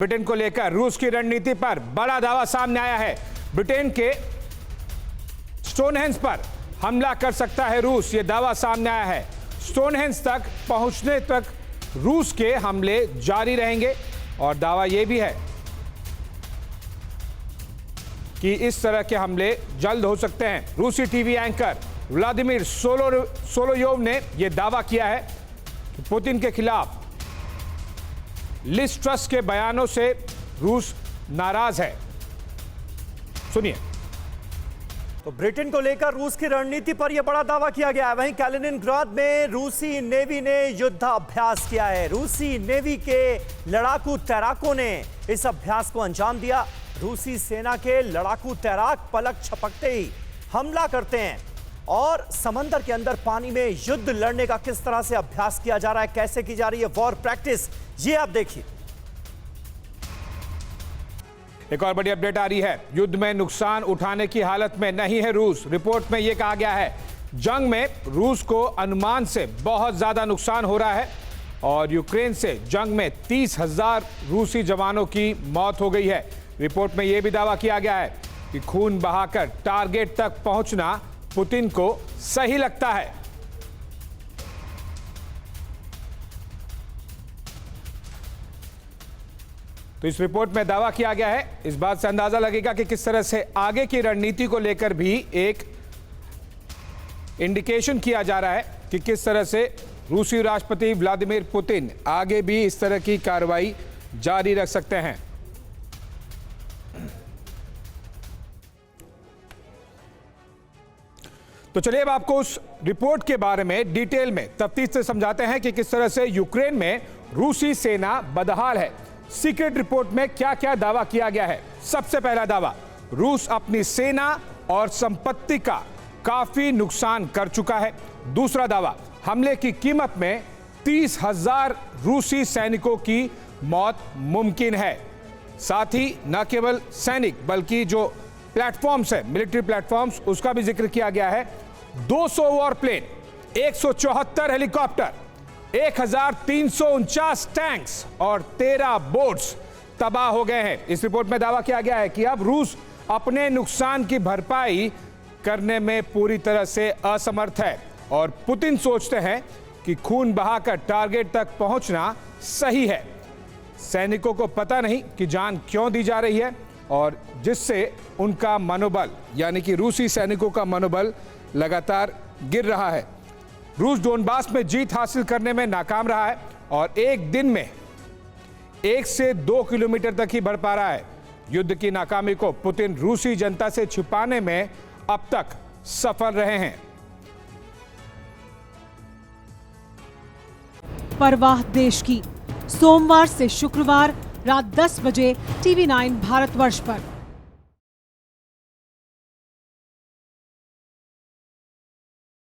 Britain को लेकर रूस की रणनीति पर बड़ा दावा सामने आया है। ब्रिटेन के स्टोनहेंज पर हमला कर सकता है रूस, यह दावा सामने आया है। स्टोनहेंज तक पहुंचने तक रूस के हमले जारी रहेंगे और दावा यह भी है कि इस तरह के हमले जल्द हो सकते हैं। रूसी टीवी एंकर व्लादिमीर सोलोयोव ने यह दावा किया है कि पुतिन के खिलाफ लिज ट्रस के बयानों से रूस नाराज है। सुनिए। तो ब्रिटेन को लेकर रूस की रणनीति पर यह बड़ा दावा किया गया है। वहीं कैलिनिनग्राद में रूसी नेवी ने युद्धाभ्यास किया है। रूसी नेवी के लड़ाकू तैराकों ने इस अभ्यास को अंजाम दिया। रूसी सेना के लड़ाकू तैराक पलक झपकते ही हमला करते हैं और समंदर के अंदर पानी में युद्ध लड़ने का किस तरह से अभ्यास किया जा रहा है, कैसे की जा रही है वॉर प्रैक्टिस, ये आप देखिए। एक और बड़ी अपडेट आ रही है। युद्ध में नुकसान उठाने की हालत में नहीं है रूस। रिपोर्ट में यह कहा गया है जंग में रूस को अनुमान से बहुत ज्यादा नुकसान हो रहा है और यूक्रेन से जंग में 30,000 रूसी जवानों की मौत हो गई है। रिपोर्ट में यह भी दावा किया गया है कि खून बहाकर टारगेट तक पहुंचना पुतिन को सही लगता है। तो इस रिपोर्ट में दावा किया गया है। इस बात से अंदाजा लगेगा कि किस तरह से आगे की रणनीति को लेकर भी एक इंडिकेशन किया जा रहा है कि किस तरह से रूसी राष्ट्रपति व्लादिमीर पुतिन आगे भी इस तरह की कार्रवाई जारी रख सकते हैं। तो चलिए अब आपको उस रिपोर्ट के बारे में डिटेल में तफ्तीश से समझाते हैं कि किस तरह से यूक्रेन में रूसी सेना बदहाल है। सीक्रेट रिपोर्ट में क्या क्या दावा किया गया है। सबसे पहला दावा, रूस अपनी सेना और संपत्ति का काफी नुकसान कर चुका है। दूसरा दावा, हमले की कीमत में 30,000 रूसी सैनिकों की मौत मुमकिन है। साथ ही न केवल सैनिक बल्कि जो प्लेटफॉर्म्स है, मिलिट्री प्लेटफॉर्म्स, उसका भी जिक्र किया गया है। 200 वॉरप्लेन, 174 हेलीकॉप्टर, 1349 टैंक्स और 13 बोट्स तबाह हो गए हैं। इस रिपोर्ट में दावा किया गया है कि अब रूस अपने नुकसान की भरपाई करने में पूरी तरह से असमर्थ है और पुतिन सोचते हैं कि खून बहाकर टारगेट तक पहुंचना सही है। सैनिकों को पता नहीं कि जान क्यों दी जा रही है और जिससे उनका मनोबल, यानी कि रूसी सैनिकों का मनोबल लगातार गिर रहा है। रूस डोनबास में जीत हासिल करने में नाकाम रहा है और एक दिन में 1 से 2 किलोमीटर तक ही बढ़ पा रहा है। युद्ध की नाकामी को पुतिन रूसी जनता से छिपाने में अब तक सफल रहे हैं। परवाह देश की, सोमवार से शुक्रवार रात 10 बजे TV9 भारतवर्ष पर।